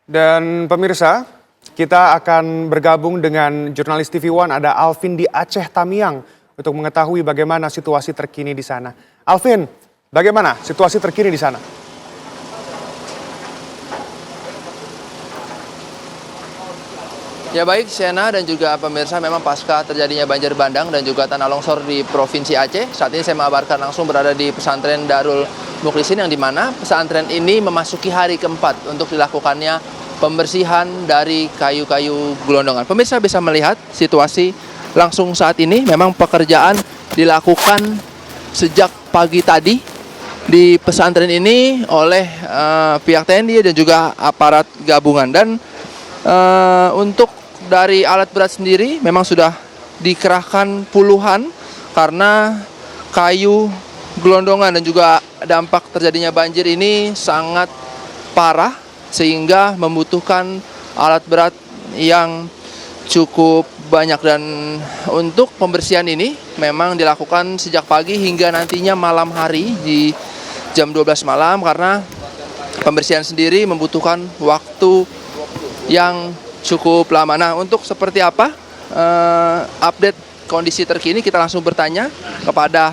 Dan pemirsa, kita akan bergabung dengan jurnalis TV One, ada Alvin di Aceh Tamiang untuk mengetahui bagaimana situasi terkini di sana. Alvin, bagaimana situasi terkini di sana? Ya baik, Sena dan juga pemirsa, memang pasca terjadinya banjir bandang dan juga tanah longsor di Provinsi Aceh, saat ini saya mengabarkan langsung berada di pesantren Darul Mukhlisin, yang dimana pesantren ini memasuki hari keempat untuk dilakukannya pembersihan dari kayu-kayu gelondongan. Pemirsa bisa melihat situasi langsung saat ini, memang pekerjaan dilakukan sejak pagi tadi di pesantren ini oleh pihak TNI dan juga aparat gabungan. Dan untuk dari alat berat sendiri memang sudah dikerahkan puluhan karena kayu gelondongan dan juga dampak terjadinya banjir ini sangat parah sehingga membutuhkan alat berat yang cukup banyak. Dan untuk pembersihan ini memang dilakukan sejak pagi hingga nantinya malam hari di jam 12 malam, karena pembersihan sendiri membutuhkan waktu yang cukup lama. Nah, untuk seperti apa update kondisi terkini, kita langsung bertanya kepada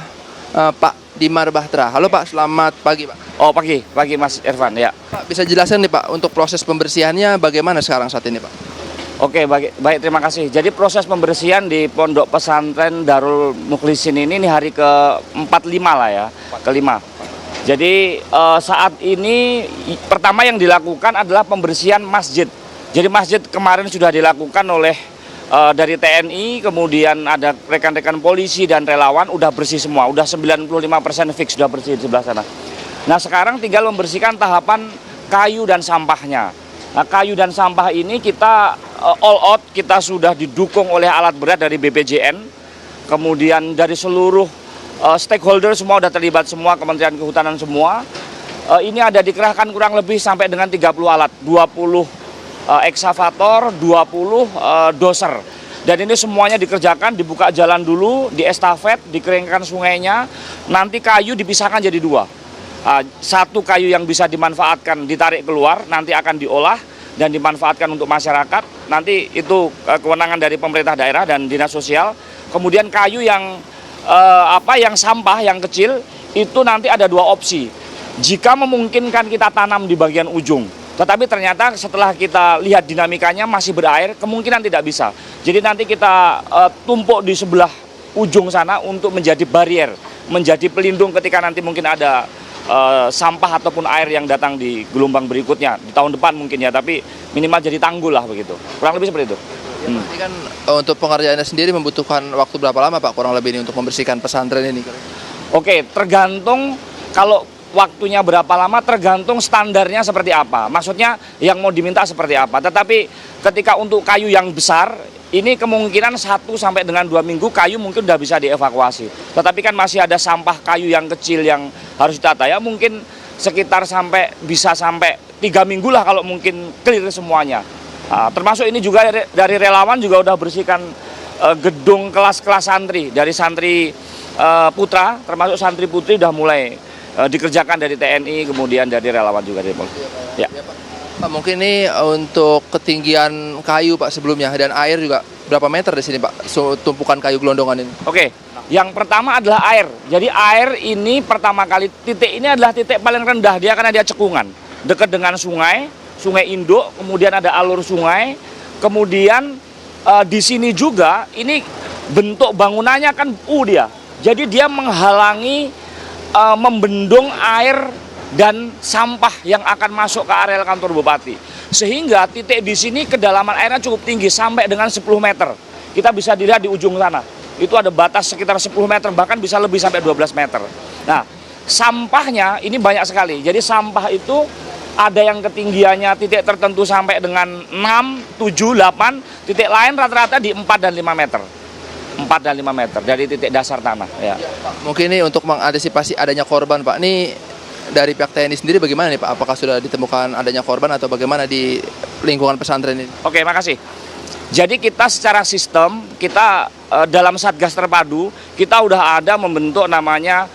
Pak Dimar Bahtera. Halo Pak, selamat pagi Pak. Oh, pagi Mas Irfan ya. Pak, bisa jelaskan nih Pak, untuk proses pembersihannya bagaimana sekarang saat ini Pak? Oke, baik, terima kasih. Jadi proses pembersihan di Pondok Pesantren Darul Mukhlisin ini hari ke-45 lah ya, kelima. Jadi saat ini pertama yang dilakukan adalah pembersihan masjid. Jadi masjid kemarin sudah dilakukan oleh dari TNI, kemudian ada rekan-rekan polisi dan relawan, udah bersih semua, udah 95% fix sudah bersih di sebelah sana. Nah, sekarang tinggal membersihkan tahapan kayu dan sampahnya. Nah, kayu dan sampah ini kita all out, kita sudah didukung oleh alat berat dari BPJN, kemudian dari seluruh stakeholder semua udah terlibat semua, Kementerian Kehutanan semua. Ini ada dikerahkan kurang lebih sampai dengan 30 alat, 20 eksavator, 20 doser. Dan ini semuanya dikerjakan, dibuka jalan dulu, diestafet, dikeringkan sungainya, nanti kayu dipisahkan jadi dua. Satu kayu yang bisa dimanfaatkan ditarik keluar, nanti akan diolah dan dimanfaatkan untuk masyarakat. Nanti itu kewenangan dari pemerintah daerah dan dinas sosial. Kemudian kayu yang yang sampah yang kecil itu nanti ada dua opsi. Jika memungkinkan kita tanam di bagian ujung, tetapi ternyata setelah kita lihat dinamikanya masih berair, kemungkinan tidak bisa. Jadi nanti kita tumpuk di sebelah ujung sana untuk menjadi barier, menjadi pelindung ketika nanti mungkin ada sampah ataupun air yang datang di gelombang berikutnya, di tahun depan mungkin ya, tapi minimal jadi tanggul lah begitu. Kurang lebih seperti itu. Ini kan untuk pengerjaannya sendiri membutuhkan waktu berapa lama Pak kurang lebih ini untuk membersihkan pesantren ini? Oke, tergantung kalau waktunya berapa lama, tergantung standarnya seperti apa. Maksudnya yang mau diminta seperti apa. Tetapi ketika untuk kayu yang besar, ini kemungkinan 1 sampai dengan 2 minggu kayu mungkin udah bisa dievakuasi. Tetapi kan masih ada sampah kayu yang kecil yang harus ditata ya, mungkin sekitar bisa sampai 3 minggu lah kalau mungkin clear semuanya. Nah, termasuk ini juga dari relawan juga udah bersihkan gedung kelas-kelas santri, dari santri putra termasuk santri putri udah mulai dikerjakan dari TNI, kemudian dari relawan juga dari Polri. Ya. Pak, mungkin ini untuk ketinggian kayu Pak sebelumnya dan air juga berapa meter di sini Pak, tumpukan kayu gelondongan ini? Oke, yang pertama adalah air. Jadi air ini pertama kali, titik ini adalah titik paling rendah dia karena dia cekungan, dekat dengan sungai induk, kemudian ada alur sungai, kemudian di sini juga ini bentuk bangunannya kan dia. Jadi dia menghalangi membendung air dan sampah yang akan masuk ke areal kantor bupati. Sehingga titik di sini kedalaman airnya cukup tinggi sampai dengan 10 meter. Kita bisa dilihat di ujung sana. Itu ada batas sekitar 10 meter, bahkan bisa lebih sampai 12 meter. Nah, sampahnya ini banyak sekali. Jadi sampah itu ada yang ketinggiannya titik tertentu sampai dengan 6, 7, 8, titik lain rata-rata di 4 dan 5 meter. 4 dan 5 meter dari titik dasar tanah. Ya. Mungkin ini untuk mengantisipasi adanya korban Pak, ini dari pihak TNI sendiri bagaimana nih Pak? Apakah sudah ditemukan adanya korban atau bagaimana di lingkungan pesantren ini? Oke, makasih. Jadi kita secara sistem, kita dalam Satgas Terpadu, kita udah ada membentuk namanya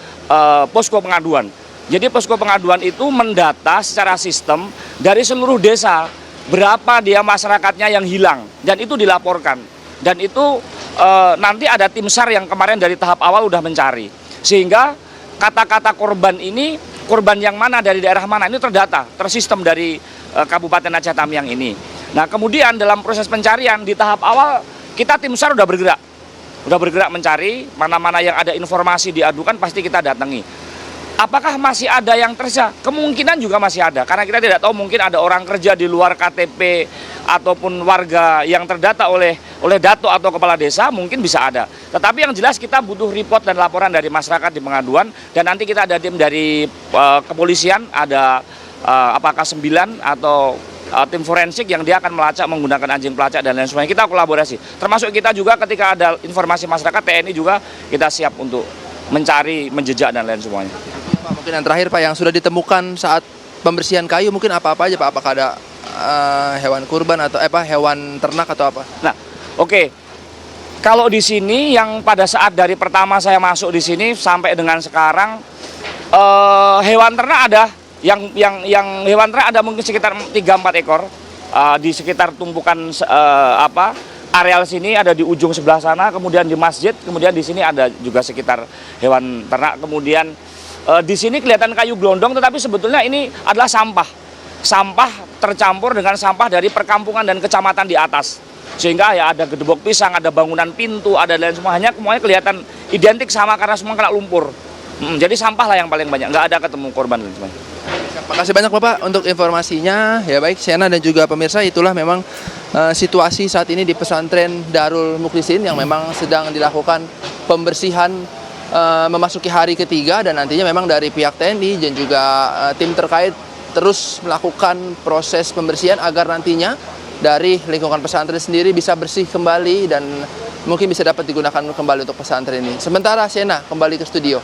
posko pengaduan. Jadi posko pengaduan itu mendata secara sistem dari seluruh desa berapa dia masyarakatnya yang hilang, dan itu dilaporkan. Dan itu nanti ada tim SAR yang kemarin dari tahap awal udah mencari. Sehingga kata-kata korban ini, korban yang mana dari daerah mana, ini terdata, tersistem dari Kabupaten Aceh Tamiang ini. Nah kemudian dalam proses pencarian di tahap awal, kita tim SAR udah bergerak mencari, mana-mana yang ada informasi diadukan pasti kita datangi. Apakah masih ada yang tersisa? Kemungkinan juga masih ada, karena kita tidak tahu, mungkin ada orang kerja di luar KTP ataupun warga yang terdata oleh dato atau kepala desa, mungkin bisa ada. Tetapi yang jelas kita butuh report dan laporan dari masyarakat di pengaduan, dan nanti kita ada tim dari kepolisian, ada apakah 9 atau tim forensik yang dia akan melacak menggunakan anjing pelacak dan lain sebagainya. Kita kolaborasi. Termasuk kita juga ketika ada informasi masyarakat, TNI juga kita siap untuk mencari, menjejak dan lain semuanya. Pak, mungkin yang terakhir Pak, yang sudah ditemukan saat pembersihan kayu mungkin apa-apa aja Pak? Apakah ada hewan kurban atau hewan ternak atau apa? Nah, oke. Kalau di sini yang pada saat dari pertama saya masuk di sini sampai dengan sekarang hewan ternak ada. Yang hewan ternak ada mungkin sekitar 3-4 ekor di sekitar tumpukan areal sini, ada di ujung sebelah sana, kemudian di masjid, kemudian di sini ada juga sekitar hewan ternak. Kemudian di sini kelihatan kayu gelondong, tetapi sebetulnya ini adalah sampah tercampur dengan sampah dari perkampungan dan kecamatan di atas, sehingga ya ada gedebok pisang, ada bangunan pintu, ada lain semuanya kelihatan identik sama karena semua kena lumpur. Jadi sampah lah yang paling banyak, nggak ada ketemu korban dan sebagainya. Terima kasih banyak Bapak untuk informasinya. Ya baik, Siana dan juga pemirsa, itulah memang situasi saat ini di pesantren Darul Mukhlisin yang memang sedang dilakukan pembersihan memasuki hari ketiga, dan nantinya memang dari pihak TNI dan juga tim terkait terus melakukan proses pembersihan agar nantinya dari lingkungan pesantren sendiri bisa bersih kembali dan mungkin bisa dapat digunakan kembali untuk pesantren ini. Sementara Siana kembali ke studio.